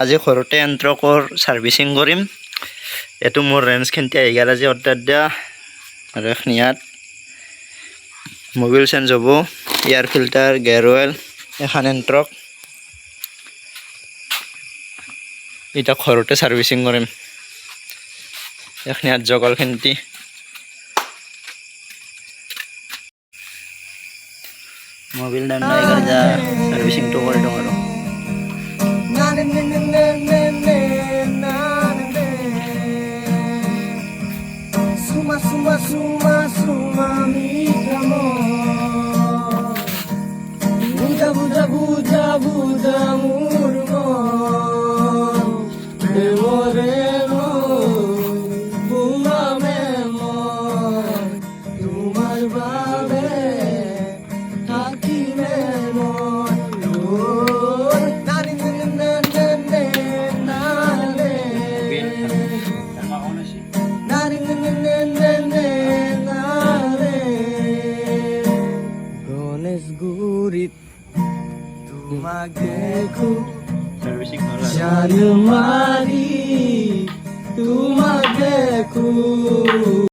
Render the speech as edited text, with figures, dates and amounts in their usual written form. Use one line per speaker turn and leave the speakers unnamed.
আজি ঘৰতে এণ্ট্ৰকৰ ছাৰ্ভিচিং কৰিম। এইটো মোৰ ৰেঞ্জখিনিতে আহি গ'ল আজি অৰ্ডাৰ দিয়া আৰু এখন ইয়াত মোবিল চেঞ্জ হ'ব, এয়াৰ ফিল্টাৰ, গিয়াৰ অইল, এখন এণ্ট্ৰক এতিয়া ঘৰতে ছাৰ্ভিচিং কৰিম। এখন ইয়াত জগলখিনিতে মোবিল দাম আহি গ'ল, যা ছাৰ্ভিচিংটো কৰি দিওঁ আৰু
Suma, suma, suma, suma, mi amor. Buja, buja, buja, buja, murmo. Remo, remo, buma, memo. Tumar babe, taki memo. Nani, nani, nani, nani, nani, Gones gurit tumageku
servicing
Janumari tumageku